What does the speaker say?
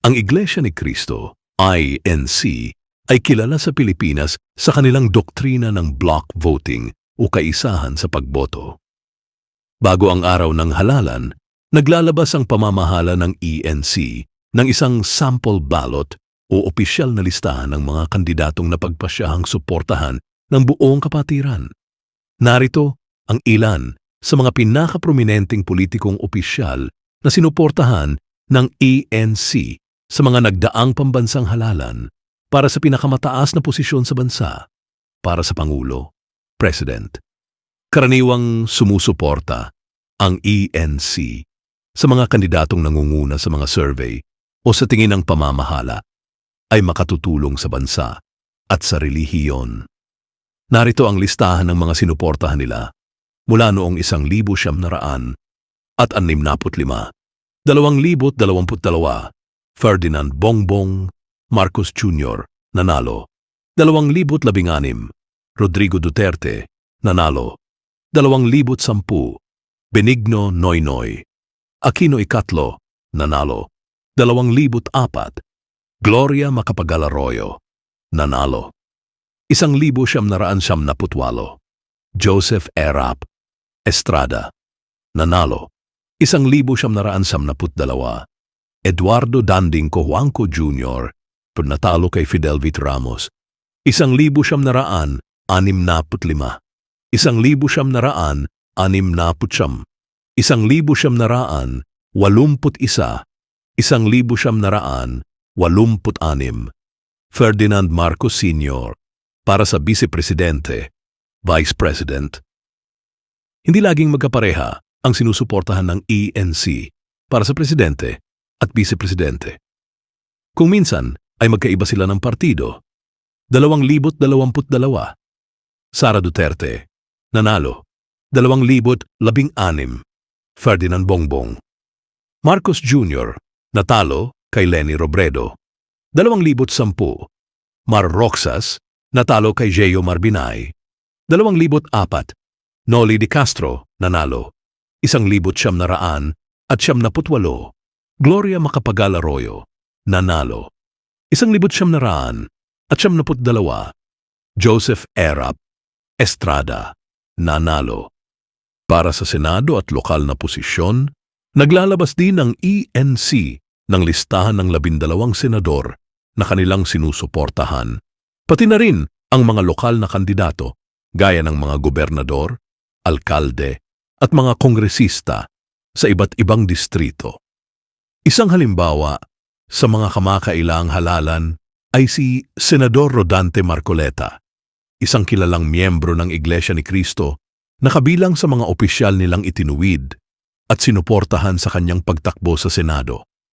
Ang Iglesia ni Cristo, INC, ay kilala sa Pilipinas sa kanilang doktrina ng block voting o kaisahan sa pagboto. Bago ang araw ng halalan, naglalabas ang pamamahala ng ENC ng isang sample ballot o opisyal na listahan ng mga kandidatong napagpasyahang suportahan ng buong kapatiran. Narito ang ilan sa mga pinakaprominenteng politikong opisyal na sinuportahan ng ENC sa mga nagdaang pambansang halalan para sa pinakamataas na posisyon sa bansa, para sa Pangulo, President. Karaniwang sumusuporta ang ENC sa mga kandidatong nangunguna sa mga survey o sa tingin ng pamamahala ay makatutulong sa bansa at sa relihiyon. Narito ang listahan ng mga sinuportahan nila mula noong 1965 at 65, 2022, Ferdinand Bongbong Marcos Jr. nanalo, 2016, Rodrigo Duterte nanalo, 2010, Benigno Noynoy, Aquino Ikatlo nanalo, 2004, Gloria Macapagal-Arroyo nanalo, 1978, Joseph Erap Estrada nanalo, 1972, Eduardo Danding Cojuangco Jr. natalo kay Fidel V. Ramos, 1965, 1969, 1981, 1981, 1986, Ferdinand Marcos Sr. para sa Vice Presidente, Vice President. Hindi laging magkapareha ang sinusuportahan ng ENC para sa Presidente at Vice Presidente. Kung minsan ay magkaiba sila ng partido. 2022, Sara Duterte nanalo, 2016, Ferdinand Bongbong Marcos Jr. natalo kay Leni Robredo, 2010, Mar Roxas natalo kay Geo Marbinay, 2004, Noli de Castro nanalo, 1978, Gloria Macapagal-Arroyo nanalo, 1982, Joseph Erap Estrada nanalo. Para sa Senado at lokal na posisyon, naglalabas din ang ENC ng listahan ng 12 senador na kanilang sinusuportahan, pati na rin ang mga lokal na kandidato gaya ng mga gobernador, alkalde at mga kongresista sa iba't ibang distrito. Isang halimbawa sa mga kamakailang halalan ay si Senador Rodante Marcoleta, isang kilalang miyembro ng Iglesia ni Cristo na kabilang sa mga opisyal nilang itinuwid at sinuportahan sa kanyang pagtakbo sa Senado.